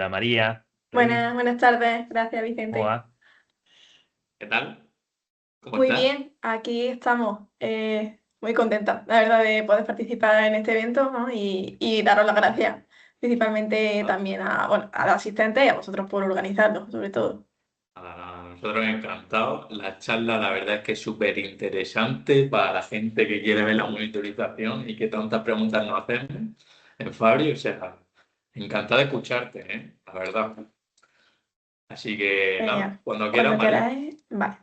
Hola María, Buenas, buenas tardes. Gracias, ¿cómo Vicente. va? ¿Qué tal? ¿Cómo Muy estás? bien, aquí estamos. Muy contenta, la verdad, de poder participar en este evento, ¿no? Y daros las gracias, principalmente Ah, también a, bueno, a los asistentes y a vosotros por organizarlo, sobre todo. A nosotros encantados. La charla, la verdad es que es súper interesante para la gente que quiere ver la monitorización y que tantas preguntas nos hacemos en Fabri. O sea, encantado de escucharte, ¿eh? La verdad. Así que nada, Genial. cuando quieras, Cuando María. queráis, vale,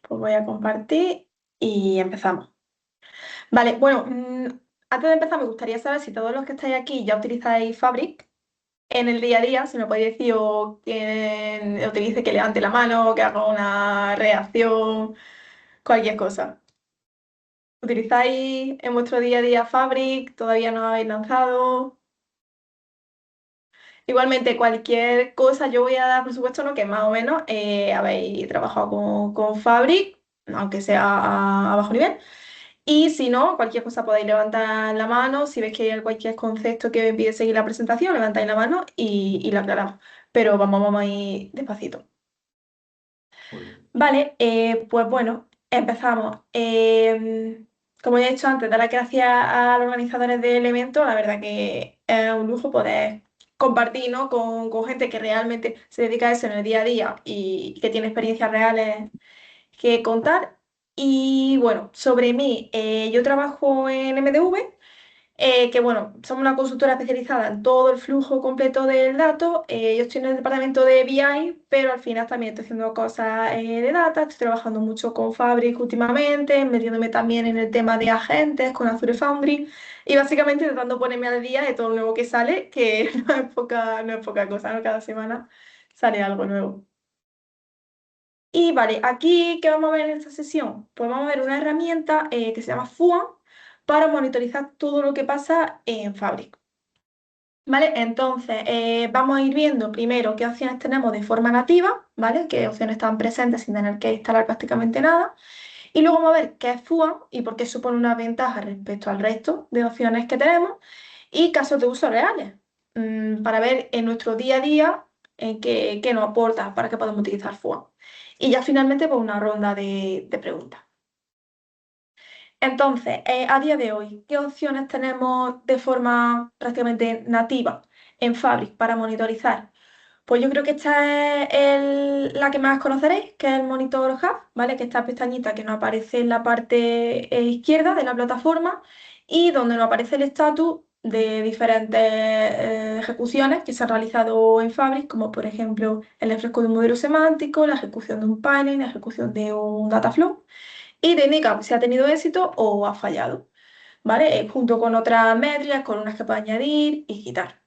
pues voy a compartir y empezamos. Vale, bueno, antes de empezar me gustaría saber si todos los que estáis aquí ya utilizáis Fabric en el día a día, si me podéis decir o quien utilice que levante la mano, que haga una reacción, cualquier cosa. ¿Utilizáis en vuestro día a día Fabric? ¿Todavía no habéis lanzado? Igualmente, cualquier cosa, yo voy a dar por supuesto lo que más o menos habéis trabajado con Fabric, aunque sea a bajo nivel. Y si no, cualquier cosa podéis levantar la mano. Si veis que hay cualquier concepto que os impide seguir la presentación, levantáis la mano y la aclaramos. Pero vamos a ir despacito. Muy bien. Vale, pues bueno, empezamos. Como ya he dicho antes, dar las gracias a los organizadores del evento. La verdad que es un lujo poder compartir, ¿no? con gente que realmente se dedica a eso en el día a día y que tiene experiencias reales que contar. Y bueno, sobre mí, yo trabajo en MDV, que bueno, somos una consultora especializada en todo el flujo completo del dato. Yo estoy en el departamento de BI, pero al final también estoy haciendo cosas de data. Estoy trabajando mucho con Fabric últimamente, metiéndome también en el tema de agentes con Azure Foundry y básicamente intentando ponerme al día de todo lo nuevo que sale, que no es poca cosa, ¿no? Cada semana sale algo nuevo. Y vale, aquí, ¿qué vamos a ver en esta sesión? Pues vamos a ver una herramienta que se llama FUAN para monitorizar todo lo que pasa en Fabric. ¿Vale? Entonces, vamos a ir viendo primero qué opciones tenemos de forma nativa, ¿vale? Qué opciones están presentes sin tener que instalar prácticamente nada. Y luego vamos a ver qué es FUAN y por qué supone una ventaja respecto al resto de opciones que tenemos y casos de uso reales, para ver en nuestro día a día qué nos aporta para que podamos utilizar FUAN. Y ya finalmente, pues una ronda de preguntas. Entonces, a día de hoy, ¿qué opciones tenemos de forma prácticamente nativa en Fabric para monitorizar? Pues yo creo que esta es la que más conoceréis, que es el Monitor Hub, ¿vale? Que esta pestañita que nos aparece en la parte izquierda de la plataforma y donde nos aparece el estatus de diferentes ejecuciones que se han realizado en Fabric, como por ejemplo el refresco de un modelo semántico, la ejecución de un pipeline, la ejecución de un data flow y te indica si ha tenido éxito o ha fallado, ¿vale? Junto con otras métricas, con unas que puede añadir y quitar.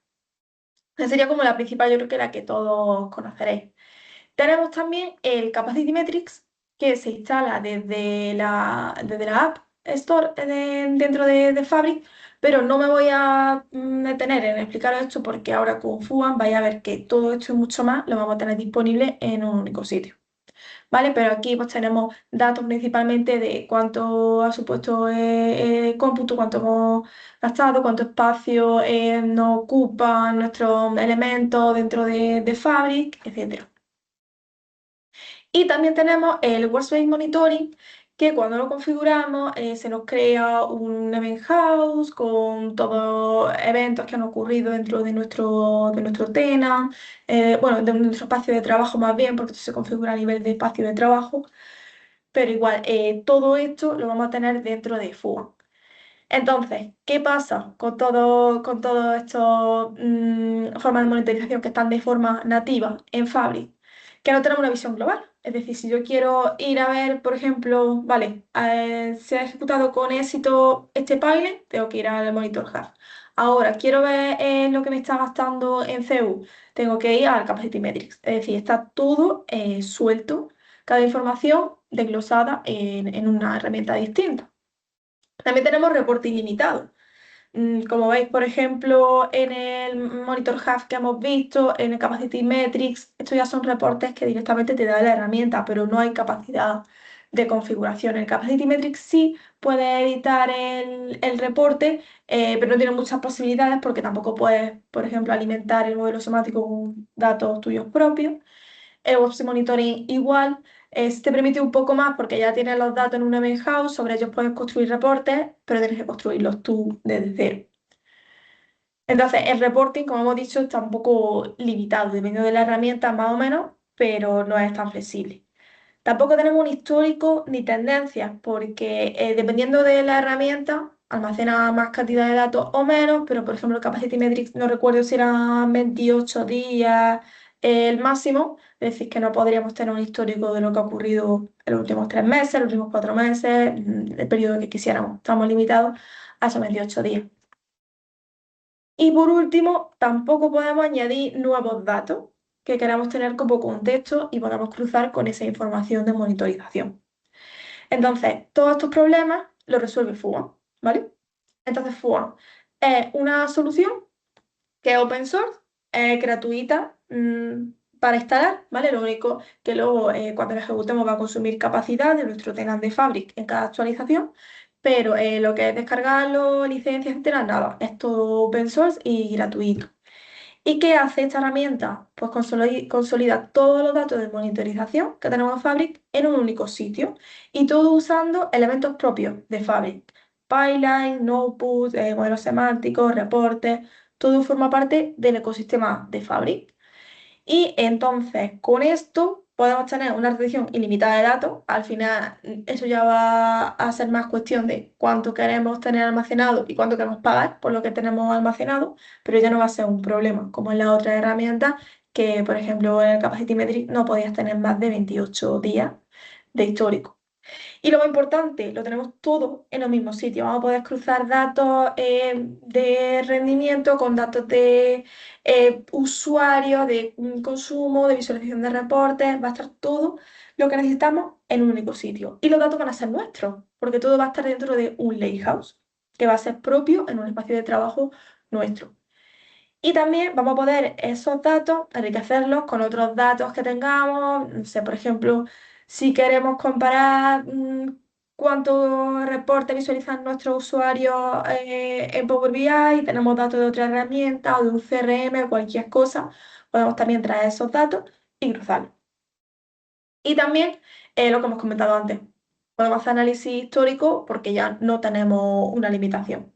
Esa sería como la principal, yo creo que la que todos conoceréis. Tenemos también el Capacity Metrics, que se instala desde la App Store dentro de Fabric, pero no me voy a detener en explicaros esto porque ahora con FUAN vais a ver que todo esto y mucho más lo vamos a tener disponible en un único sitio. ¿Vale? Pero aquí pues tenemos datos principalmente de cuánto ha supuesto cómputo, cuánto hemos gastado, cuánto espacio nos ocupan nuestros elementos dentro de Fabric, etcétera. Y también tenemos el Workspace Monitoring, que cuando lo configuramos se nos crea un event house con todos eventos que han ocurrido dentro de nuestro tenant, bueno, de nuestro espacio de trabajo más bien, porque esto se configura a nivel de espacio de trabajo, pero igual, todo esto lo vamos a tener dentro de FUA. Entonces, ¿qué pasa con todo estos formas de monitorización que están de forma nativa en Fabric? Que no tenemos una visión global. Es decir, si yo quiero ir a ver, por ejemplo, vale, se ha ejecutado con éxito este pipeline, tengo que ir al Monitor Hub. Ahora, quiero ver lo que me está gastando en CU, tengo que ir al Capacity Metrics. Es decir, está todo suelto, cada información desglosada en una herramienta distinta. También tenemos reporte ilimitado. Como veis, por ejemplo, en el Monitor Hub que hemos visto, en el Capacity Metrics, estos ya son reportes que directamente te da la herramienta, pero no hay capacidad de configuración. El Capacity Metrics sí puede editar el reporte, pero no tiene muchas posibilidades porque tampoco puedes, por ejemplo, alimentar el modelo semántico con datos tuyos propios. El Web Monitoring igual, te permite un poco más porque ya tienes los datos en un event house, sobre ellos puedes construir reportes, pero tienes que construirlos tú desde cero. Entonces, el reporting, como hemos dicho, está un poco limitado, dependiendo de la herramienta más o menos, pero no es tan flexible. Tampoco tenemos un histórico ni tendencias, porque dependiendo de la herramienta, almacena más cantidad de datos o menos, pero por ejemplo, el Capacity Metrics no recuerdo si eran 28 días el máximo, es decir, que no podríamos tener un histórico de lo que ha ocurrido en los últimos 3 meses, los últimos 4 meses, el periodo que quisiéramos. Estamos limitados a esos 28 días. Y por último, tampoco podemos añadir nuevos datos que queramos tener como contexto y podamos cruzar con esa información de monitorización. Entonces, todos estos problemas los resuelve Fuga, ¿vale? Entonces, Fuga es una solución que es open source, es gratuita para instalar, ¿vale? Lo único que luego cuando la ejecutemos va a consumir capacidad de nuestro tenant de Fabric en cada actualización, pero lo que es descargarlo, licencias, etcétera, nada, es todo open source y gratuito. ¿Y qué hace esta herramienta? Pues consolida todos los datos de monitorización que tenemos en Fabric en un único sitio y todo usando elementos propios de Fabric. Pipeline, notebooks, modelos semánticos, reportes, todo forma parte del ecosistema de Fabric. Y entonces, con esto podemos tener una retención ilimitada de datos. Al final, eso ya va a ser más cuestión de cuánto queremos tener almacenado y cuánto queremos pagar por lo que tenemos almacenado, pero ya no va a ser un problema, como en la otra herramienta, que por ejemplo en el Capacity Metric no podías tener más de 28 días de histórico. Y lo más importante, lo tenemos todo en los mismos sitios. Vamos a poder cruzar datos de rendimiento con datos de usuarios, de consumo, de visualización de reportes. Va a estar todo lo que necesitamos en un único sitio. Y los datos van a ser nuestros, porque todo va a estar dentro de un lakehouse, que va a ser propio en un espacio de trabajo nuestro. Y también vamos a poder esos datos enriquecerlos con otros datos que tengamos. No sé, por ejemplo, si queremos comparar cuántos reportes visualizan nuestros usuarios en Power BI, tenemos datos de otra herramienta o de un CRM o cualquier cosa, podemos también traer esos datos y cruzarlos. Y también lo que hemos comentado antes, podemos hacer análisis histórico porque ya no tenemos una limitación.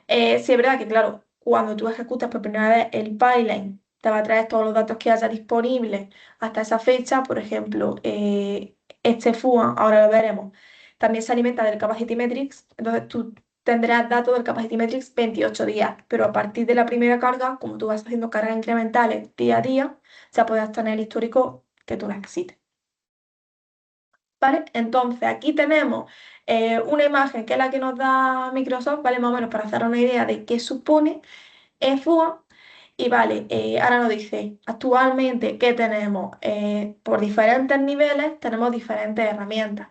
Sí, es verdad que, claro, cuando tú ejecutas por primera vez el pipeline, te va a traer todos los datos que haya disponibles hasta esa fecha. Por ejemplo, este FUA, ahora lo veremos, también se alimenta del Capacity Metrics. Entonces tú tendrás datos del Capacity Metrics 28 días, pero a partir de la primera carga, como tú vas haciendo cargas incrementales día a día, ya podrás tener el histórico que tú necesites. ¿Vale? Entonces aquí tenemos una imagen que es la que nos da Microsoft, ¿vale? Más o menos para hacer una idea de qué supone FUA. Y vale, ahora nos dice actualmente que tenemos por diferentes niveles, tenemos diferentes herramientas.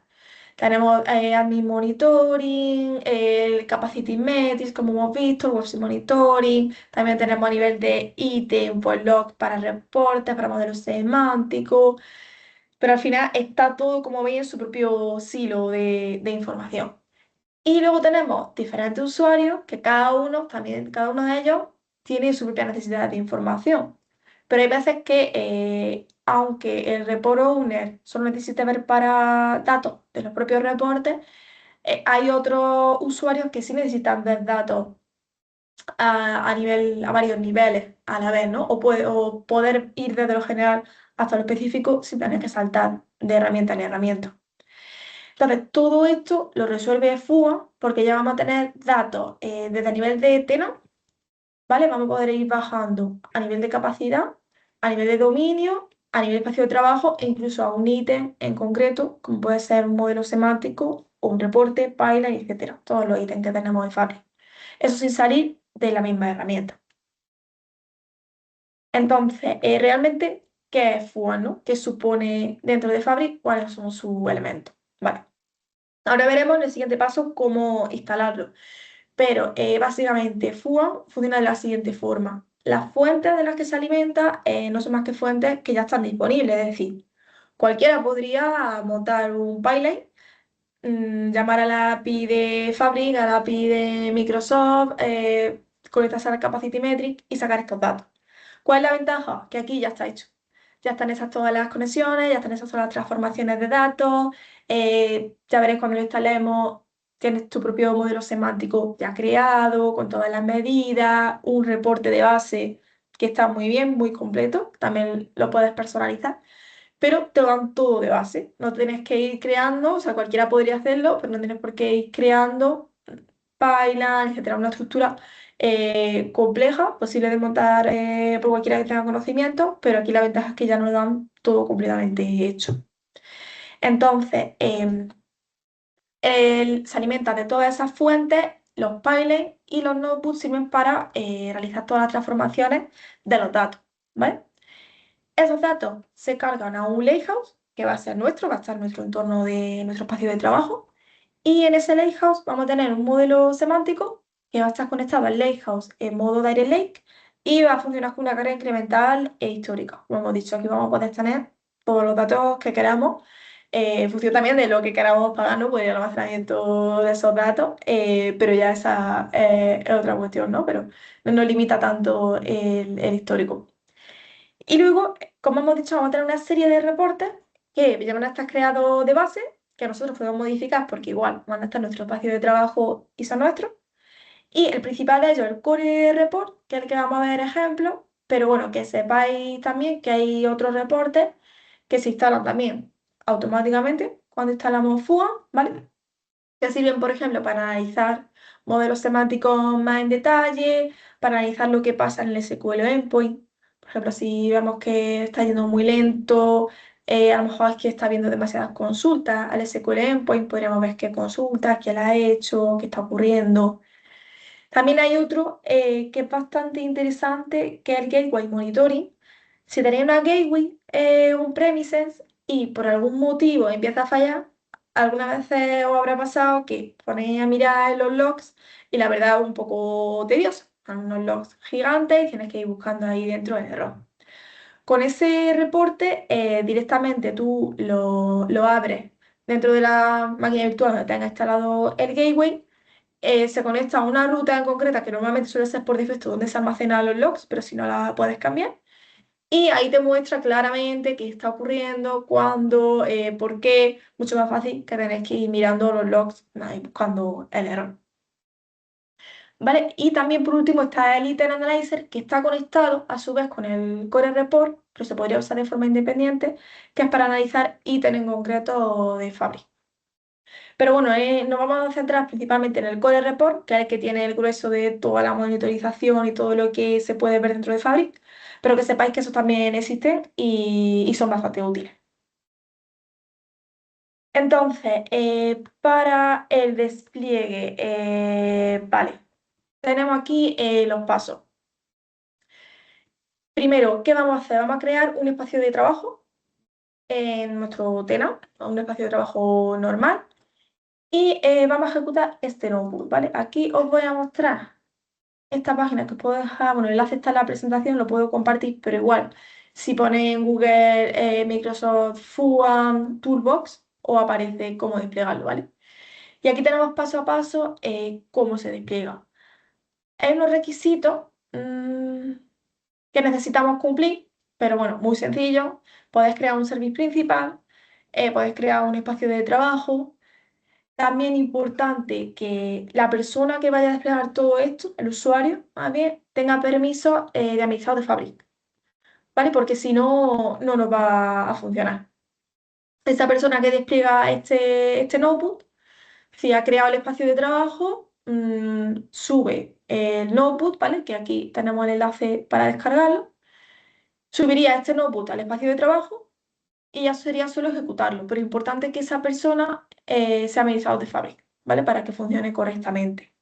Tenemos Admin Monitoring, el Capacity Metrics, como hemos visto, el Web Monitoring. También tenemos a nivel de ítem, pues log para reportes, para modelos semánticos. Pero al final está todo, como veis, en su propio silo de información. Y luego tenemos diferentes usuarios que cada uno, también cada uno de ellos, tiene su propia necesidad de información. Pero hay veces que, aunque el report owner solo necesite ver para datos de los propios reportes, hay otros usuarios que sí necesitan ver datos a varios niveles a la vez, ¿no? O poder ir desde lo general hasta lo específico sin tener que saltar de herramienta en herramienta. Entonces, todo esto lo resuelve FUA porque ya vamos a tener datos desde el nivel de tenant, ¿vale? Vamos a poder ir bajando a nivel de capacidad, a nivel de dominio, a nivel de espacio de trabajo e incluso a un ítem en concreto, como puede ser un modelo semántico o un reporte, pipeline, etcétera. Todos los ítems que tenemos en Fabric. Eso sin salir de la misma herramienta. Entonces, realmente, ¿qué es FUA, no? ¿Qué supone dentro de Fabric? ¿Cuáles son sus elementos? Vale. Ahora veremos en el siguiente paso cómo instalarlo. Pero básicamente FUA funciona de la siguiente forma. Las fuentes de las que se alimenta no son más que fuentes que ya están disponibles. Es decir, cualquiera podría montar un pipeline, llamar a la API de Fabric, a la API de Microsoft, conectarse a la Capacity Metric y sacar estos datos. ¿Cuál es la ventaja? Que aquí ya está hecho. Ya están esas todas las conexiones, ya están esas todas las transformaciones de datos. Ya veréis cuando lo instalemos, tienes tu propio modelo semántico ya creado, con todas las medidas, un reporte de base que está muy bien, muy completo. También lo puedes personalizar, pero te lo dan todo de base. No tienes que ir creando, o sea, cualquiera podría hacerlo, pero no tienes por qué ir creando Python, etcétera, una estructura compleja, posible de montar por cualquiera que tenga conocimiento, pero aquí la ventaja es que ya nos dan todo completamente hecho. Entonces, se alimenta de todas esas fuentes, los pipelines y los notebooks sirven para realizar todas las transformaciones de los datos, ¿vale? Esos datos se cargan a un lakehouse, que va a ser nuestro, va a estar en nuestro entorno de nuestro espacio de trabajo. Y en ese lakehouse vamos a tener un modelo semántico que va a estar conectado al lakehouse en modo Direct Lake y va a funcionar con una carga incremental e histórica. Como hemos dicho, aquí vamos a poder tener todos los datos que queramos, en función también de lo que queramos pagar, ¿no? Pues el almacenamiento de esos datos, pero ya esa es otra cuestión, ¿no? Pero no nos limita tanto el histórico. Y luego, como hemos dicho, vamos a tener una serie de reportes que ya van a estar creados de base, que nosotros podemos modificar porque igual van a estar en nuestro espacio de trabajo y son nuestros. Y el principal de ellos, el Core Report, que es el que vamos a ver ejemplos, pero bueno, que sepáis también que hay otros reportes que se instalan también automáticamente cuando instalamos FUA, ¿vale? Que sirven, por ejemplo, para analizar modelos semánticos más en detalle, para analizar lo que pasa en el SQL Endpoint. Por ejemplo, si vemos que está yendo muy lento, a lo mejor es que está viendo demasiadas consultas al SQL Endpoint, podríamos ver qué consultas, quién las ha hecho, qué está ocurriendo. También hay otro que es bastante interesante, que es el Gateway Monitoring. Si tenéis una gateway, un premises, y por algún motivo empieza a fallar, algunas veces os habrá pasado que ponéis a mirar los logs y la verdad es un poco tedioso. Son unos logs gigantes y tienes que ir buscando ahí dentro el error. Con ese reporte, directamente tú lo abres dentro de la máquina virtual donde tengas instalado el gateway, se conecta a una ruta en concreta que normalmente suele ser por defecto donde se almacenan los logs, pero si no la puedes cambiar. Y ahí te muestra claramente qué está ocurriendo, cuándo, por qué. Mucho más fácil que tener que ir mirando los logs ahí buscando el error. ¿Vale? Y también por último está el Item Analyzer que está conectado a su vez con el Core Report, pero se podría usar de forma independiente, que es para analizar ítems en concreto de Fabric. Pero bueno, nos vamos a centrar principalmente en el Core Report, que es el que tiene el grueso de toda la monitorización y todo lo que se puede ver dentro de Fabric, pero que sepáis que esos también existen y son bastante útiles. Entonces, para el despliegue, vale, tenemos aquí los pasos. Primero, ¿qué vamos a hacer? Vamos a crear un espacio de trabajo en nuestro tenant, un espacio de trabajo normal, y vamos a ejecutar este notebook, ¿vale? Aquí os voy a mostrar esta página que os puedo dejar, bueno, el enlace está en la presentación, lo puedo compartir, pero igual, si ponéis en Google Microsoft FUAM Toolbox, os aparece cómo desplegarlo, ¿vale? Y aquí tenemos paso a paso cómo se despliega. Hay unos requisitos que necesitamos cumplir, pero bueno, muy sencillo. Podéis crear un servicio principal, podéis crear un espacio de trabajo. También importante que la persona que vaya a desplegar todo esto, el usuario, más bien, tenga permiso de administrador de Fabric, ¿vale? Porque si no, no nos va a funcionar. Esta persona que despliega este notebook, si ha creado el espacio de trabajo, sube el notebook, ¿vale? Que aquí tenemos el enlace para descargarlo. Subiría este notebook al espacio de trabajo y ya sería solo ejecutarlo. Pero importante que esa persona sea administrador de Fabric, ¿vale? Para que funcione correctamente.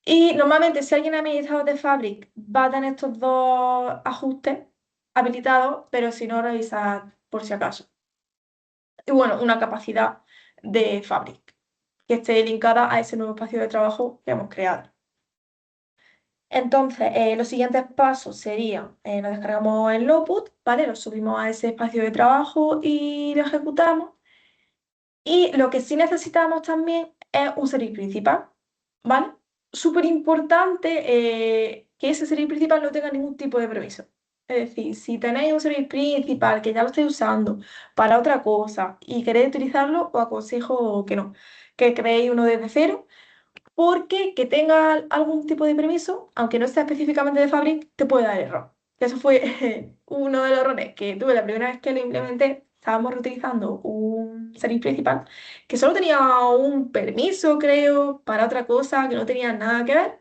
Y normalmente si alguien ha administrador de Fabric va a tener estos dos ajustes habilitados, pero si no, revisad por si acaso. Y bueno, una capacidad de Fabric que esté linkada a ese nuevo espacio de trabajo que hemos creado. Entonces, los siguientes pasos serían, nos descargamos el notebook, ¿vale? Lo subimos a ese espacio de trabajo y lo ejecutamos. Y lo que sí necesitamos también es un servicio principal, ¿vale? Súper importante que ese servicio principal no tenga ningún tipo de permiso. Es decir, si tenéis un servicio principal que ya lo estáis usando para otra cosa y queréis utilizarlo, os aconsejo que no, que creéis uno desde cero, porque que tenga algún tipo de permiso, aunque no sea específicamente de Fabric, te puede dar error. Eso fue uno de los errores que tuve la primera vez que lo implementé. Estábamos reutilizando un servicio principal que solo tenía un permiso, creo, para otra cosa que no tenía nada que ver,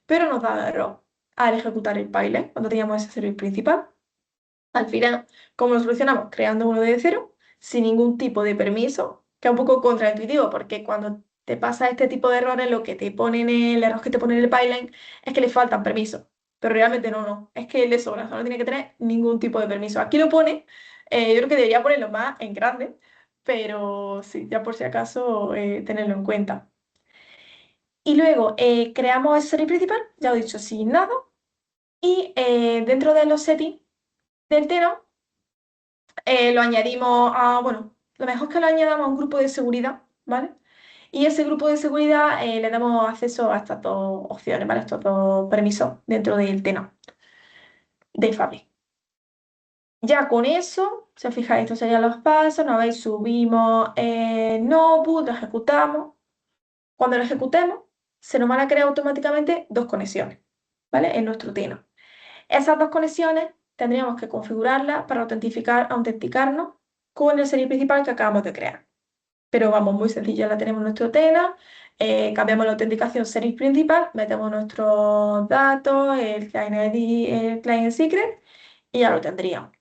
pero nos daba error al ejecutar el pipeline cuando teníamos ese servicio principal. Al final, ¿cómo lo solucionamos? Creando uno de cero, sin ningún tipo de permiso, que es un poco contraintuitivo, porque cuando te pasa este tipo de errores, lo que te ponen, el error que te pone en el pipeline es que le faltan permisos. Pero realmente no, es que le sobra, o sea, no tiene que tener ningún tipo de permiso. Aquí lo pone, yo creo que debería ponerlo más en grande, pero sí, ya por si acaso, tenerlo en cuenta. Y luego creamos el servicio principal, ya lo he dicho, sin nada, y dentro de los settings del tenant lo añadimos a, bueno, lo mejor es que lo añadamos a un grupo de seguridad, ¿vale? Y ese grupo de seguridad le damos acceso a estas dos opciones, ¿vale? Estos dos permisos dentro del tenant de Fabric. Ya con eso, si os fijáis, estos serían los pasos, nos veis, subimos el notebook, lo ejecutamos. Cuando lo ejecutemos, se nos van a crear automáticamente dos conexiones, ¿vale? En nuestro tenant. Esas dos conexiones tendríamos que configurarlas para autenticarnos con el servicio principal que acabamos de crear. Pero vamos, muy sencillo, la tenemos en nuestro tenant, cambiamos la autenticación service principal, metemos nuestros datos, el client ID, el client secret y ya lo tendríamos.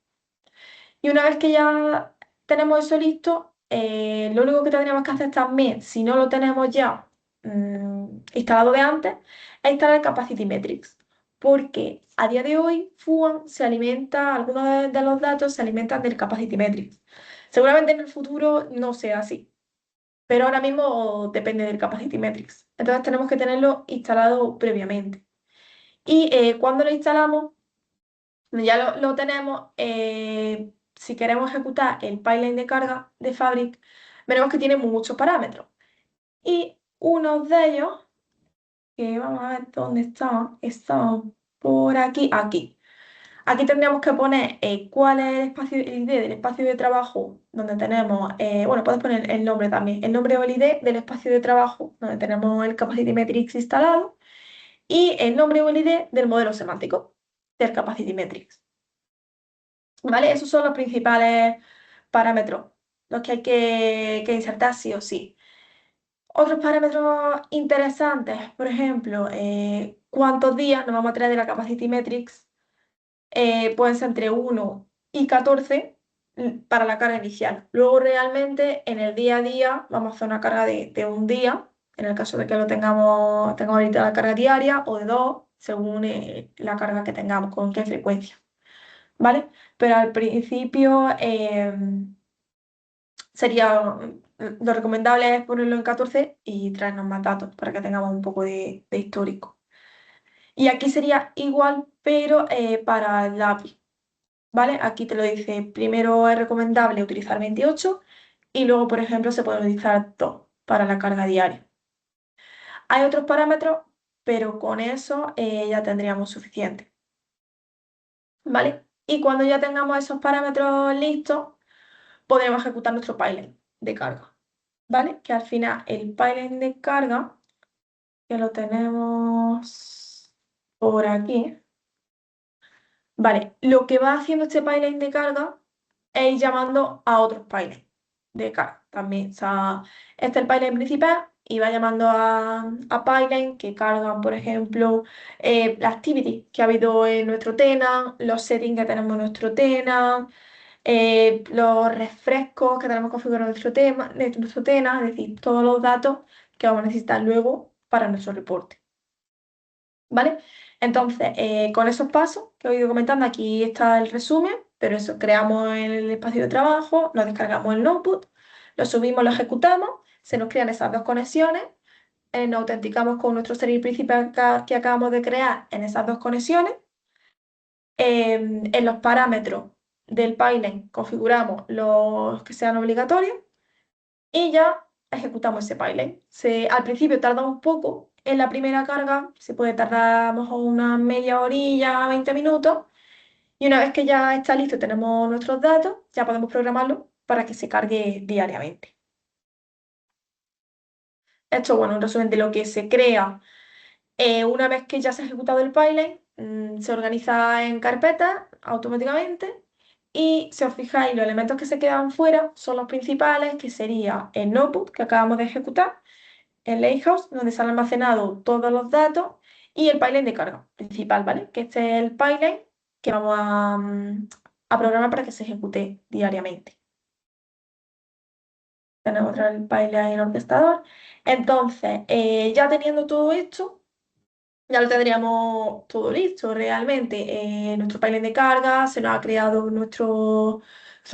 Y una vez que ya tenemos eso listo, lo único que tendríamos que hacer también, si no lo tenemos ya instalado de antes, es instalar el Capacity Metrics. Porque a día de hoy FUAN se alimenta, algunos de los datos se alimentan del Capacity Metrics. Seguramente en el futuro no sea así, pero ahora mismo depende del Capacity Metrics. Entonces tenemos que tenerlo instalado previamente. Y cuando lo instalamos, ya lo tenemos, si queremos ejecutar el pipeline de carga de Fabric, veremos que tiene muchos parámetros. Y uno de ellos, que vamos a ver dónde están por aquí, aquí. Aquí tendríamos que poner cuál es el espacio, el ID del espacio de trabajo donde tenemos, bueno, puedes poner el nombre también, el nombre o el ID del espacio de trabajo donde tenemos el Capacity Metrics instalado y el nombre o el ID del modelo semántico del Capacity Metrics. ¿Vale? Esos son los principales parámetros, los que hay que insertar sí o sí. Otros parámetros interesantes, por ejemplo, cuántos días nos vamos a traer de la Capacity Metrics, pueden ser entre 1 y 14 para la carga inicial. Luego realmente en el día a día vamos a hacer una carga de un día, en el caso de que tengamos ahorita la carga diaria, o de dos, según la carga que tengamos, con qué frecuencia. ¿Vale? Pero al principio sería lo recomendable es ponerlo en 14 y traernos más datos para que tengamos un poco de histórico. Y aquí sería igual, pero para el API, ¿vale? Aquí te lo dice, primero es recomendable utilizar 28 y luego, por ejemplo, se puede utilizar 2 para la carga diaria. Hay otros parámetros, pero con eso ya tendríamos suficiente, ¿vale? Y cuando ya tengamos esos parámetros listos, podremos ejecutar nuestro pipeline de carga, ¿vale? Que al final el pipeline de carga, que lo tenemos por aquí, vale, lo que va haciendo este pipeline de carga es ir llamando a otros pipelines de carga también. O sea, este es el pipeline principal y va llamando a pipeline que cargan, por ejemplo, la activity que ha habido en nuestro tenant, los settings que tenemos en nuestro tenant, los refrescos que tenemos configurados en nuestro tema, es decir, todos los datos que vamos a necesitar luego para nuestro reporte. ¿Vale? Entonces, con esos pasos que os he ido comentando, aquí está el resumen, pero eso, creamos el espacio de trabajo, nos descargamos el notebook, lo subimos, lo ejecutamos, se nos crean esas dos conexiones nos autenticamos con nuestro servidor principal que acabamos de crear en esas dos conexiones. En los parámetros del pipeline configuramos los que sean obligatorios y ya ejecutamos ese pipeline. Al principio tarda un poco en la primera carga, se puede tardar a lo mejor una media horilla, 20 minutos, y una vez que ya está listo y tenemos nuestros datos, ya podemos programarlo para que se cargue diariamente. Esto, bueno, en resumen de lo que se crea una vez que ya se ha ejecutado el pipeline, se organiza en carpetas automáticamente y si os fijáis, los elementos que se quedan fuera son los principales, que sería el notebook que acabamos de ejecutar, el lakehouse, donde se han almacenado todos los datos, y el pipeline de carga principal, ¿vale? Que este es el pipeline que vamos a programar para que se ejecute diariamente. Tenemos otra vez el pipeline orquestador. Entonces, ya teniendo todo esto, ya lo tendríamos todo listo realmente. Nuestro pipeline de carga, se nos ha creado nuestro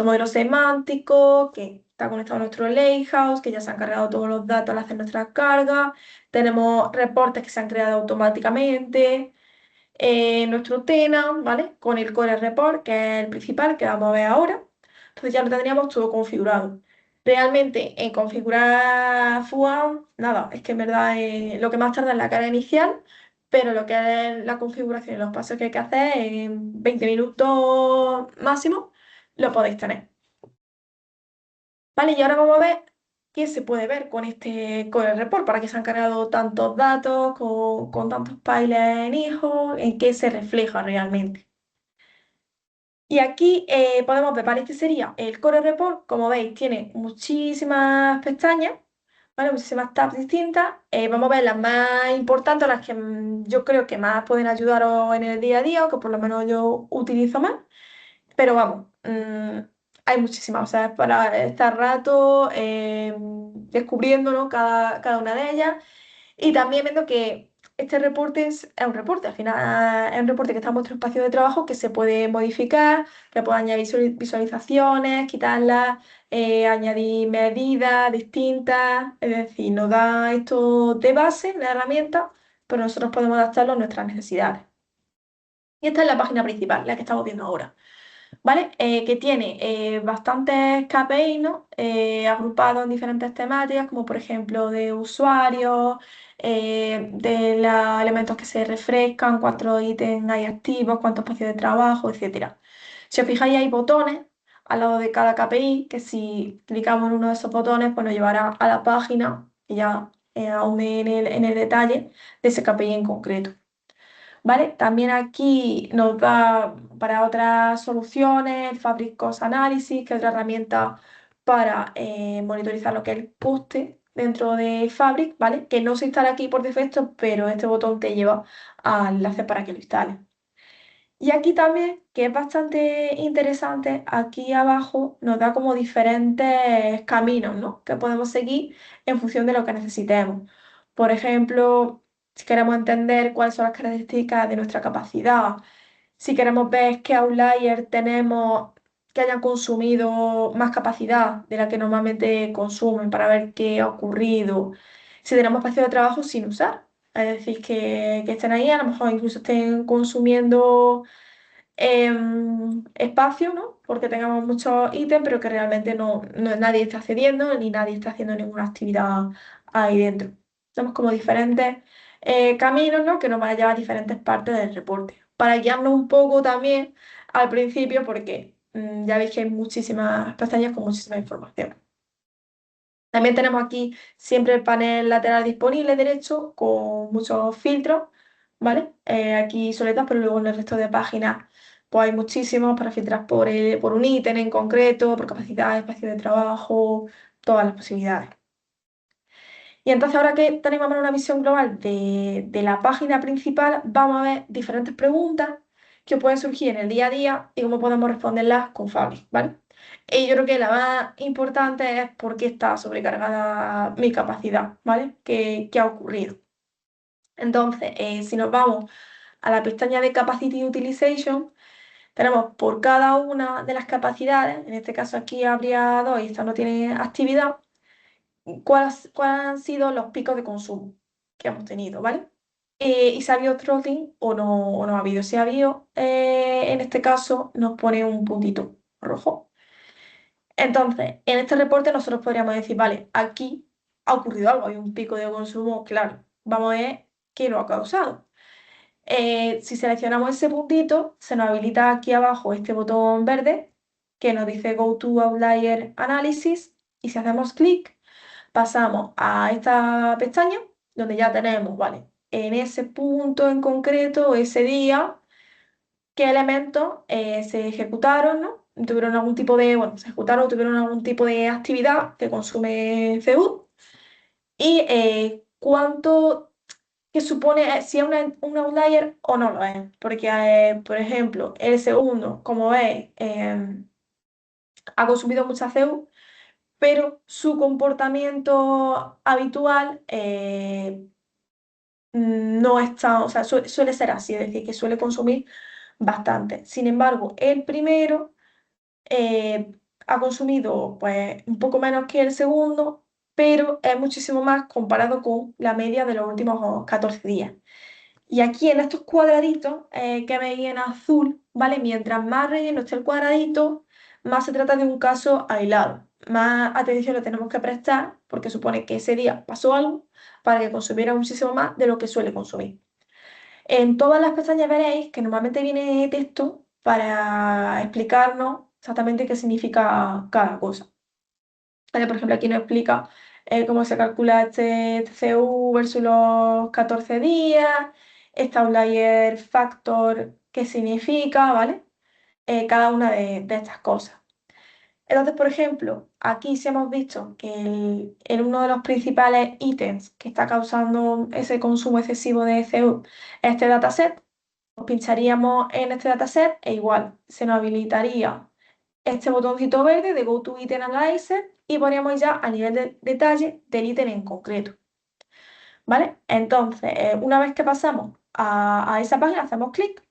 modelo semántico que está conectado a nuestro lakehouse, que ya se han cargado todos los datos al hacer nuestras cargas. Tenemos reportes que se han creado automáticamente. Nuestro tenant, ¿vale? Con el core report, que es el principal que vamos a ver ahora. Entonces ya lo tendríamos todo configurado. Realmente en configurar FUAM, nada, es que en verdad lo que más tarda es la carga inicial, pero lo que es la configuración y los pasos que hay que hacer en 20 minutos máximo, lo podéis tener. Vale, y ahora vamos a ver qué se puede ver con el report, para qué se han cargado tantos datos, con tantos pipelines hijos, en qué se refleja realmente. Y aquí podemos ver, ¿vale? Este sería el Core Report. Como veis, tiene muchísimas pestañas, ¿vale? Muchísimas tabs distintas. Vamos a ver las más importantes, las que yo creo que más pueden ayudaros en el día a día, o que por lo menos yo utilizo más. Pero vamos, hay muchísimas, o sea, es para estar rato descubriéndolo cada una de ellas. Y también viendo que este reporte es un reporte, al final es un reporte que está en vuestro espacio de trabajo, que se puede modificar, que puede añadir visualizaciones, quitarlas, añadir medidas distintas, es decir, nos da esto de base, la herramienta, pero nosotros podemos adaptarlo a nuestras necesidades. Y esta es la página principal, la que estamos viendo ahora. ¿Vale? Que tiene bastantes KPIs, ¿no? Agrupados en diferentes temáticas, como por ejemplo de usuarios, de los elementos que se refrescan, cuántos ítems hay activos, cuántos espacios de trabajo, etcétera. Si os fijáis, hay botones al lado de cada KPI, que si clicamos en uno de esos botones, pues nos llevará a la página, y ya aún en el detalle de ese KPI en concreto. ¿Vale? También aquí nos da para otras soluciones el Fabric Cost Analysis, que es otra herramienta para monitorizar lo que es el coste dentro de Fabric, ¿vale? Que no se instala aquí por defecto, pero este botón te lleva al enlace para que lo instales. Y aquí también, que es bastante interesante, aquí abajo nos da como diferentes caminos, ¿no? Que podemos seguir en función de lo que necesitemos. Por ejemplo, si queremos entender cuáles son las características de nuestra capacidad, si queremos ver qué outlier tenemos que hayan consumido más capacidad de la que normalmente consumen, para ver qué ha ocurrido, si tenemos espacio de trabajo sin usar. Es decir, que estén ahí, a lo mejor incluso estén consumiendo espacio, ¿no? Porque tengamos muchos ítems, pero que realmente nadie está accediendo ni nadie está haciendo ninguna actividad ahí dentro. Tenemos como diferentes caminos, ¿no? Que nos van a llevar a diferentes partes del reporte. Para guiarnos un poco también al principio, porque ya veis que hay muchísimas pestañas con muchísima información. También tenemos aquí siempre el panel lateral disponible derecho con muchos filtros, ¿vale? Aquí soletas, pero luego en el resto de páginas pues hay muchísimos para filtrar por un ítem en concreto, por capacidad, espacio de trabajo, todas las posibilidades. Y entonces ahora que tenemos una visión global de la página principal, vamos a ver diferentes preguntas que pueden surgir en el día a día y cómo podemos responderlas con Fabric, ¿vale? Y yo creo que la más importante es por qué está sobrecargada mi capacidad, ¿vale? ¿Qué ha ocurrido? Entonces, si nos vamos a la pestaña de Capacity Utilization, tenemos por cada una de las capacidades, en este caso aquí habría dos y esta no tiene actividad, cuáles han sido los picos de consumo. que hemos tenido, ¿vale? Y si ha habido throttling o no ha habido. Si ha habido, en este caso nos pone un puntito rojo. Entonces, en este reporte nosotros podríamos decir, vale, aquí ha ocurrido algo, hay un pico de consumo, claro, vamos a ver qué lo ha causado. Si seleccionamos ese puntito, se nos habilita aquí abajo este botón verde que nos dice Go to Outlier Analysis y si hacemos clic, pasamos a esta pestaña donde ya tenemos, vale, en ese punto en concreto, ese día, qué elementos se ejecutaron, ¿no? Tuvieron algún tipo de, bueno, se ejecutaron, tuvieron algún tipo de actividad que consume CPU y cuánto que supone si es un outlier o no lo es. Porque, por ejemplo, el segundo, como veis, ha consumido mucha CPU, pero su comportamiento habitual no está, o sea, suele ser así, es decir, que suele consumir bastante. Sin embargo, el primero eh, ha consumido pues un poco menos que el segundo, pero es muchísimo más comparado con la media de los últimos 14 días. Y aquí en estos cuadraditos que veis en azul, ¿vale? Mientras más relleno esté el cuadradito, más se trata de un caso aislado. Más atención le tenemos que prestar porque supone que ese día pasó algo para que consumiera muchísimo más de lo que suele consumir. En todas las pestañas veréis que normalmente viene texto para explicarnos exactamente qué significa cada cosa. ¿Vale? Por ejemplo, aquí nos explica cómo se calcula este TCU versus los 14 días, este outlier factor, qué significa, ¿vale? Cada una de estas cosas. Entonces, por ejemplo, aquí sí hemos visto que en uno de los principales ítems que está causando ese consumo excesivo de CU es este dataset. Pincharíamos en este dataset e igual se nos habilitaría este botoncito verde de Go to Item Analyzer y poníamos ya a nivel de detalle del ítem en concreto. ¿Vale? Entonces, una vez que pasamos a esa página, hacemos clic,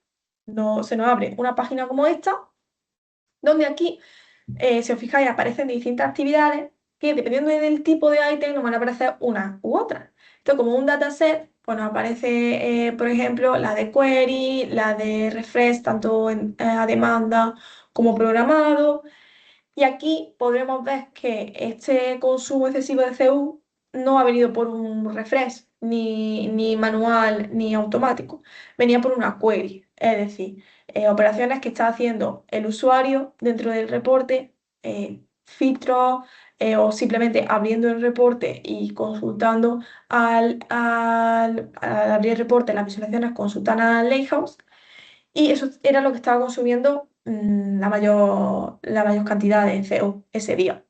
se nos abre una página como esta, donde aquí, si os fijáis, aparecen distintas actividades que dependiendo del tipo de ítem nos van a aparecer una u otra. Entonces, como un dataset, pues nos aparece, por ejemplo, la de query, la de refresh, tanto a demanda como programado. Y aquí podremos ver que este consumo excesivo de CU no ha venido por un refresh, ni manual, ni automático. Venía por una query, es decir, operaciones que está haciendo el usuario dentro del reporte, filtros, o simplemente abriendo el reporte y consultando al abrir el reporte, las visualizaciones consultan al Lakehouse y eso era lo que estaba consumiendo la mayor cantidad de CO ese día.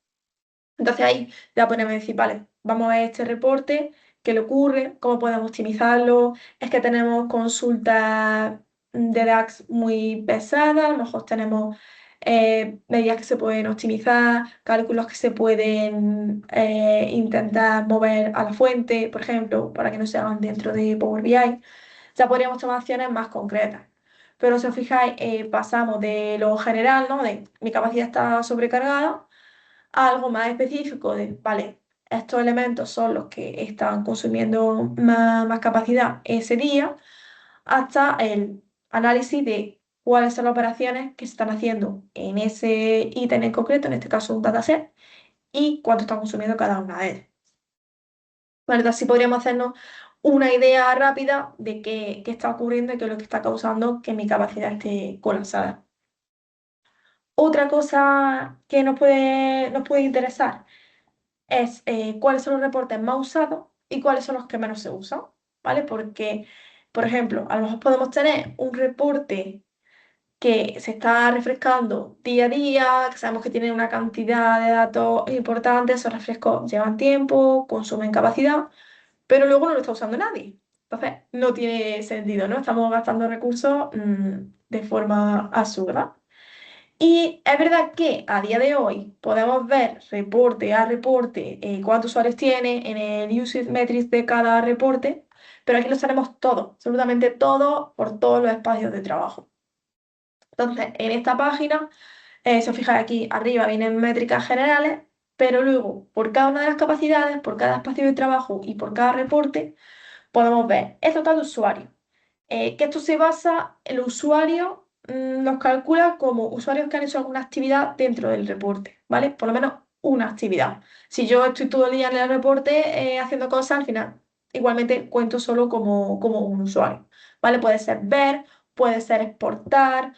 Entonces ahí ya podemos decir, vale, vamos a ver este reporte, qué le ocurre, cómo podemos optimizarlo. Es que tenemos consultas de DAX muy pesadas, a lo mejor tenemos medidas que se pueden optimizar, cálculos que se pueden intentar mover a la fuente, por ejemplo, para que no se hagan dentro de Power BI. Ya podríamos tomar acciones más concretas. Pero si os fijáis, pasamos de lo general, ¿no? De mi capacidad está sobrecargada, a algo más específico de, vale, estos elementos son los que están consumiendo más capacidad ese día, hasta el análisis de cuáles son las operaciones que se están haciendo en ese ítem en concreto, en este caso un dataset, y cuánto está consumiendo cada una de ellas. Vale, entonces así podríamos hacernos una idea rápida de qué está ocurriendo y qué es lo que está causando que mi capacidad esté colapsada. Otra cosa que nos puede interesar es cuáles son los reportes más usados y cuáles son los que menos se usan, ¿vale? Porque, por ejemplo, a lo mejor podemos tener un reporte que se está refrescando día a día, que sabemos que tiene una cantidad de datos importantes, esos refrescos llevan tiempo, consumen capacidad, pero luego no lo está usando nadie. Entonces, no tiene sentido, ¿no? Estamos gastando recursos de forma absurda. Y es verdad que a día de hoy podemos ver reporte a reporte cuántos usuarios tiene en el usage metrics de cada reporte, pero aquí lo tenemos todo, absolutamente todo, por todos los espacios de trabajo. Entonces, en esta página, si os fijáis aquí arriba vienen métricas generales, pero luego por cada una de las capacidades, por cada espacio de trabajo y por cada reporte, podemos ver el total de usuarios. Que esto se basa, el usuario los calcula como usuarios que han hecho alguna actividad dentro del reporte, ¿vale? Por lo menos una actividad. Si yo estoy todo el día en el reporte haciendo cosas, al final igualmente cuento solo como un usuario, ¿vale? Puede ser ver, puede ser exportar,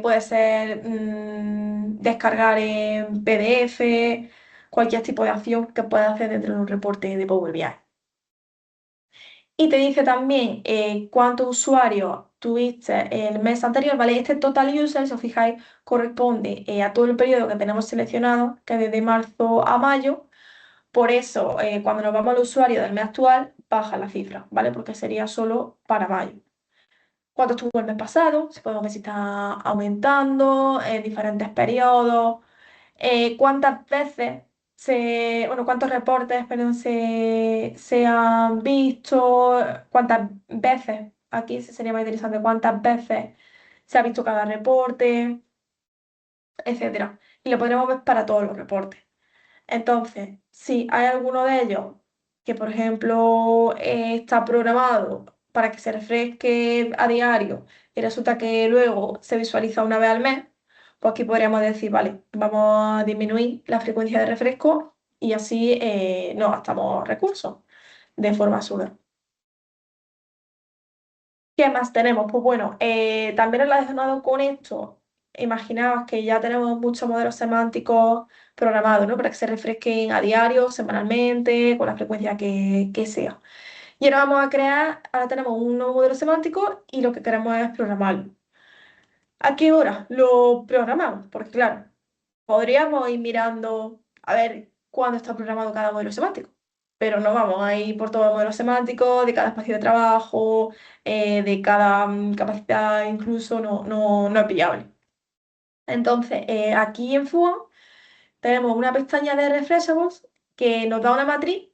puede ser descargar en PDF, cualquier tipo de acción que pueda hacer dentro de un reporte de Power BI. Y te dice también cuántos usuarios tuviste el mes anterior, ¿vale? Este total user, si os fijáis, corresponde a todo el periodo que tenemos seleccionado, que es desde marzo a mayo. Por eso, cuando nos vamos al usuario del mes actual, baja la cifra, ¿vale? Porque sería solo para mayo. ¿Cuánto estuvo el mes pasado? Si podemos ver si está aumentando en diferentes periodos. ¿Cuántas veces bueno, cuántos reportes, perdón, se han visto? ¿Cuántas veces? Aquí sería más interesante, ¿cuántas veces se ha visto cada reporte? Etcétera. Y lo podremos ver para todos los reportes. Entonces, si hay alguno de ellos que, por ejemplo, está programado para que se refresque a diario y resulta que luego se visualiza una vez al mes, pues aquí podríamos decir, vale, vamos a disminuir la frecuencia de refresco y así no gastamos recursos de forma absurda. ¿Qué más tenemos? Pues bueno, también relacionado con esto, imaginaos que ya tenemos muchos modelos semánticos programados, ¿no? Para que se refresquen a diario, semanalmente, con la frecuencia que sea. Y ahora vamos a crear, ahora tenemos un nuevo modelo semántico y lo que queremos es programarlo. ¿A qué hora lo programamos? Porque claro, podríamos ir mirando a ver cuándo está programado cada modelo semántico, pero no vamos a ir por todo el modelo semántico, de cada espacio de trabajo, de cada capacidad, incluso no es viable. Entonces, aquí en FUA tenemos una pestaña de Refreshables que nos da una matriz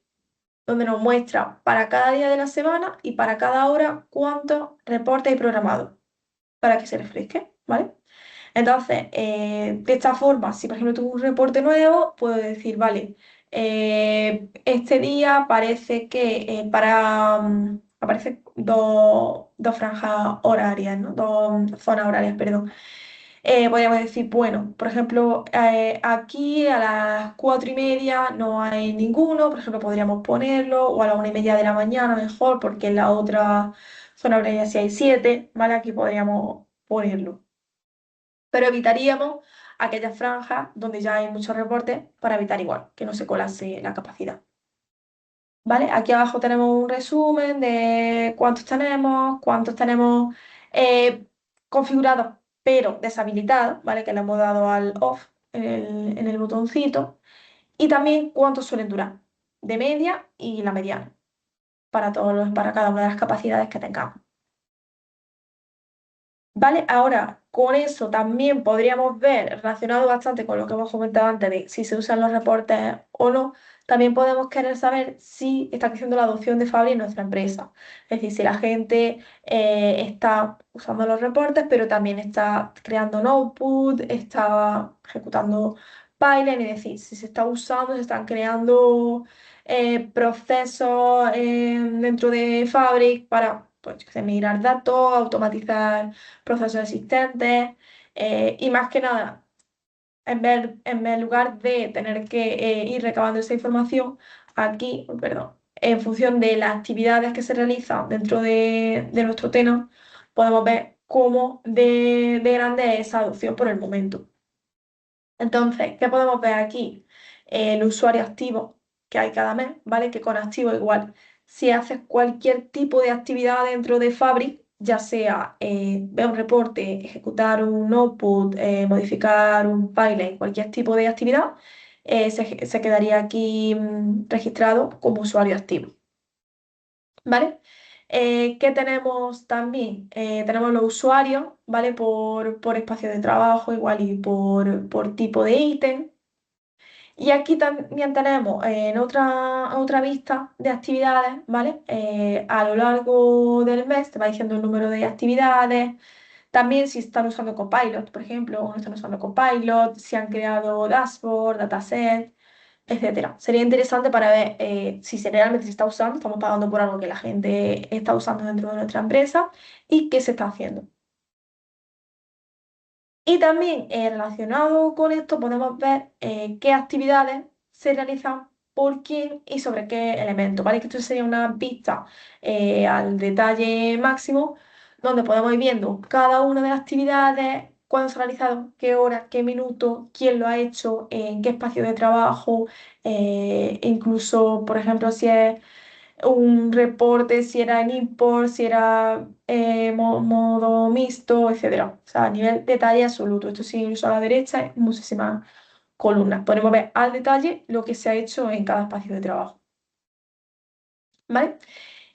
donde nos muestra para cada día de la semana y para cada hora cuántos reportes hay programados para que se refresque, ¿vale? Entonces, de esta forma, si por ejemplo tengo un reporte nuevo, puedo decir, vale, este día parece que aparecen dos franjas horarias, ¿no? Dos zonas horarias, perdón. Podríamos decir, bueno, por ejemplo, aquí a las 4:30 no hay ninguno, por ejemplo, podríamos ponerlo, o a la 1:30 de la mañana mejor, porque en la otra zona horaria sí hay 7, ¿vale? Aquí podríamos ponerlo, pero evitaríamos aquellas franjas donde ya hay muchos reportes para evitar igual que no se colase la capacidad. ¿Vale? Aquí abajo tenemos un resumen de cuántos tenemos eh, configurados pero deshabilitados, ¿vale? Que le hemos dado al off en el botoncito. Y también cuántos suelen durar, de media y la mediana, para cada una de las capacidades que tengamos. ¿Vale? Ahora, con eso también podríamos ver, relacionado bastante con lo que hemos comentado antes de si se usan los reportes o no, también podemos querer saber si está creciendo la adopción de Fabry en nuestra empresa. Es decir, si la gente está usando los reportes, pero también está creando un output, está ejecutando pipeline, es decir, si se está usando, se están creando procesos dentro de Fabric para, pues, yo qué sé, migrar datos, automatizar procesos existentes y más que nada, en lugar de tener que ir recabando esa información aquí, perdón, en función de las actividades que se realizan dentro de nuestro tenant, podemos ver cómo de grande es esa adopción por el momento. Entonces, ¿qué podemos ver aquí? El usuario activo que hay cada mes, ¿vale? Que con activo igual, si haces cualquier tipo de actividad dentro de Fabric, ya sea ver un reporte, ejecutar un output, modificar un pipeline, cualquier tipo de actividad, se quedaría aquí registrado como usuario activo, ¿vale? ¿Qué tenemos también? Tenemos los usuarios, ¿vale? Por espacio de trabajo, igual y por tipo de ítem. Y aquí también tenemos en otra vista de actividades, ¿vale? A lo largo del mes te va diciendo el número de actividades, también si están usando Copilot, por ejemplo, o no están usando Copilot, si han creado dashboard, dataset. etcétera. Sería interesante para ver si realmente se está usando, estamos pagando por algo que la gente está usando dentro de nuestra empresa y qué se está haciendo. Y también relacionado con esto podemos ver qué actividades se realizan por quién y sobre qué elementos, ¿vale? Que esto sería una vista al detalle máximo, donde podemos ir viendo cada una de las actividades, cuándo se ha realizado, qué hora, qué minuto, quién lo ha hecho, en qué espacio de trabajo, incluso, por ejemplo, si es un reporte, si era en import, si era modo mixto, etcétera. O sea, a nivel detalle absoluto. Esto sí, incluso a la derecha hay muchísimas columnas. Podemos ver al detalle lo que se ha hecho en cada espacio de trabajo. ¿Vale?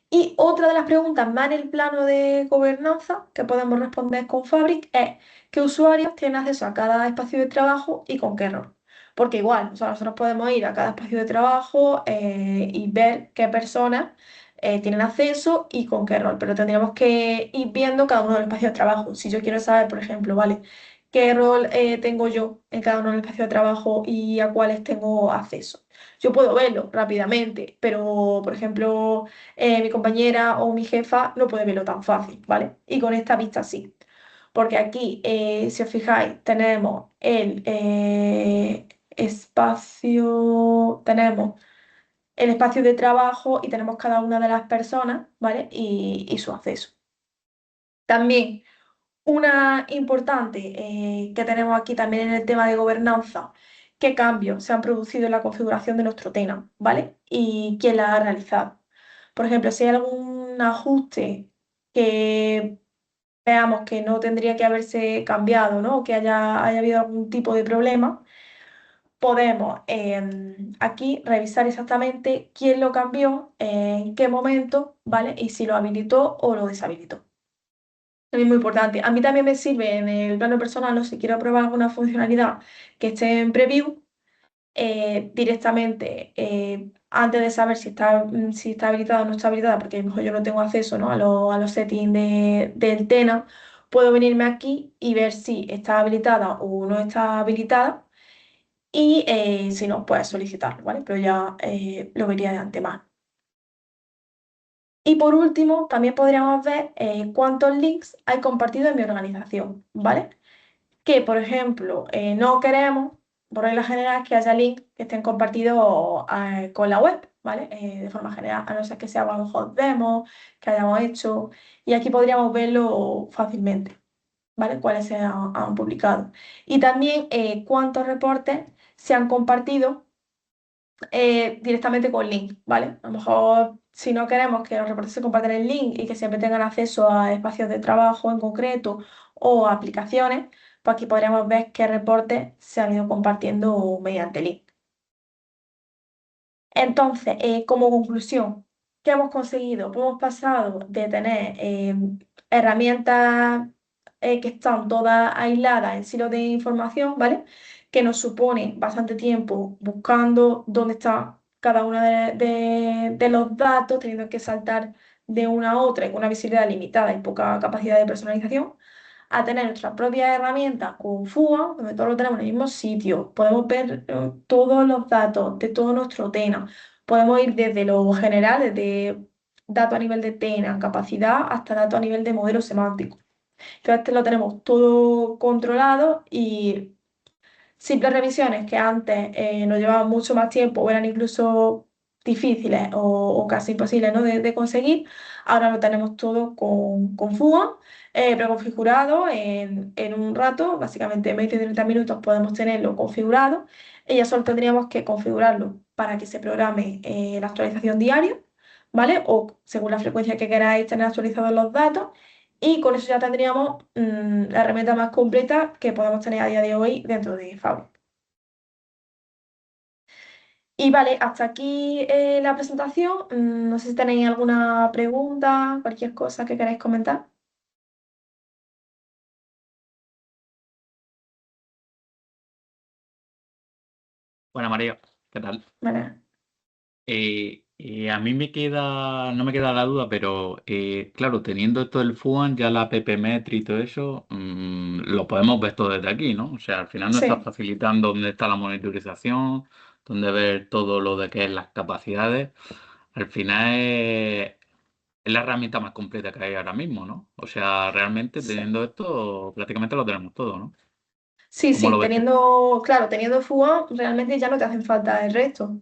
Y otra de las preguntas más en el plano de gobernanza que podemos responder con Fabric es ¿qué usuarios tienen acceso a cada espacio de trabajo y con qué rol? Porque igual, o sea, nosotros podemos ir a cada espacio de trabajo y ver qué personas tienen acceso y con qué rol, pero tendríamos que ir viendo cada uno de los espacios de trabajo. Si yo quiero saber, por ejemplo, ¿vale? ¿Qué rol tengo yo en cada uno de los espacios de trabajo y a cuáles tengo acceso? Yo puedo verlo rápidamente, pero, por ejemplo, mi compañera o mi jefa no puede verlo tan fácil, ¿vale? Y con esta vista sí. Porque aquí, si os fijáis, tenemos el espacio de trabajo y tenemos cada una de las personas, ¿vale? Y su acceso. También una importante que tenemos aquí también en el tema de gobernanza, qué cambios se han producido en la configuración de nuestro tenant, ¿vale? Y quién la ha realizado. Por ejemplo, si hay algún ajuste que veamos que no tendría que haberse cambiado, ¿no? O que haya habido algún tipo de problema, podemos aquí revisar exactamente quién lo cambió, en qué momento, ¿vale? Y si lo habilitó o lo deshabilitó. También muy importante. A mí también me sirve en el plano personal o si quiero probar alguna funcionalidad que esté en preview, directamente, antes de saber si está habilitada o no está habilitada, porque a lo mejor yo no tengo acceso, ¿no? a los settings del tenant, puedo venirme aquí y ver si está habilitada o no está habilitada y si no, pues solicitarlo, ¿vale? Pero ya lo vería de antemano. Y por último, también podríamos ver cuántos links hay compartidos en mi organización, ¿vale? Que, por ejemplo, no queremos, por regla general, que haya links que estén compartidos con la web, ¿vale? De forma general, a no ser que sea a lo mejor demo que hayamos hecho. Y aquí podríamos verlo fácilmente, ¿vale? Cuáles han publicado. Y también cuántos reportes se han compartido directamente con link, ¿vale? A lo mejor si no queremos que los reportes se compartan en link y que siempre tengan acceso a espacios de trabajo en concreto o a aplicaciones, pues aquí podríamos ver qué reportes se han ido compartiendo mediante link. Entonces, como conclusión, ¿qué hemos conseguido? Pues hemos pasado de tener herramientas que están todas aisladas en silos de información, ¿vale? Que nos supone bastante tiempo buscando dónde está cada uno de los datos, teniendo que saltar de una a otra y con una visibilidad limitada y poca capacidad de personalización a tener nuestra propia herramienta con Fuga, donde todo lo tenemos en el mismo sitio. Podemos ver todos los datos de todo nuestro TENA. Podemos ir desde lo general, desde datos a nivel de TENA, capacidad, hasta datos a nivel de modelo semántico. Entonces, este lo tenemos todo controlado y simples revisiones que antes nos llevaban mucho más tiempo o eran incluso difíciles o casi imposibles, ¿no? de conseguir, ahora lo tenemos todo con Fuga, preconfigurado en un rato, básicamente en 20-30 minutos podemos tenerlo configurado y ya solo tendríamos que configurarlo para que se programe la actualización diaria, ¿vale? O según la frecuencia que queráis tener actualizados los datos y con eso ya tendríamos la herramienta más completa que podemos tener a día de hoy dentro de Fabric. Y vale, hasta aquí la presentación. No sé si tenéis alguna pregunta, cualquier cosa que queráis comentar. Bueno, María, ¿qué tal? Vale. A mí no me queda la duda, pero claro, teniendo esto del FUAN, ya la PPMetri y todo eso, lo podemos ver todo desde aquí, ¿no? O sea, al final nos está Sí, facilitando dónde está la monitorización, donde ver todo lo de que es las capacidades, al final es la herramienta más completa que hay ahora mismo, ¿no? O sea, realmente Sí, teniendo esto, prácticamente lo tenemos todo, ¿no? sí, ¿Cómo lo sí, ves tú? teniendo, claro, teniendo FUA, realmente ya no te hacen falta el resto.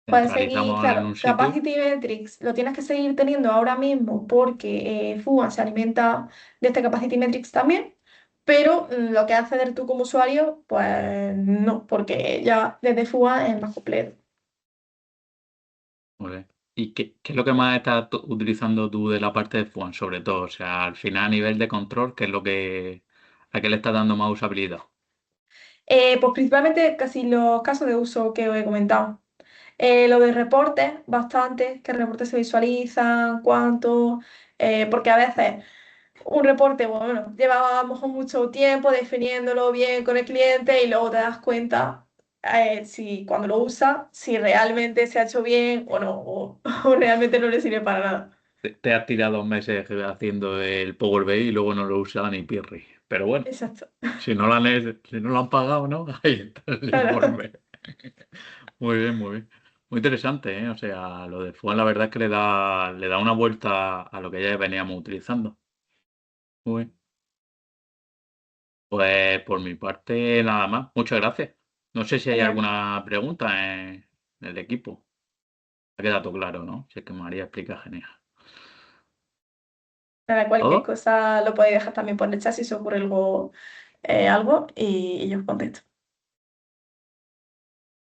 Puedes seguir, Centralizamos en claro, un sitio. Capacity Metrics lo tienes que seguir teniendo ahora mismo porque FUA se alimenta de este Capacity Metrics también, pero lo que acceder tú como usuario, pues no, porque ya desde FUA es más completo. Muy bien. ¿Y qué es lo que más estás utilizando tú de la parte de Fuan, sobre todo? O sea, al final a nivel de control, ¿qué es lo que a qué le está dando más usabilidad? Pues principalmente casi los casos de uso que os he comentado. Lo de reportes, bastante, que reportes se visualizan, cuánto, porque a veces un reporte, bueno, llevaba a lo mejor mucho tiempo definiéndolo bien con el cliente y luego te das cuenta si cuando lo usa, si realmente se ha hecho bien o no, o realmente no le sirve para nada. Te has tirado 2 meses haciendo el Power BI y luego no lo usa ni Pirri. Pero bueno, Exacto. si no lo han pagado, ¿no? Ahí está el Claro. informe. Muy bien, muy bien. Muy interesante, ¿eh? O sea, lo de Fuan la verdad es que le da una vuelta a lo que ya veníamos utilizando. Muy bien. Pues por mi parte, nada más. Muchas gracias. No sé si hay Genial. alguna pregunta en el equipo. Ha quedado claro, ¿no? Si es que María explica genial. Nada, cualquier ¿Todo? cosa lo podéis dejar también por el chat si se ocurre algo, algo y yo os contesto.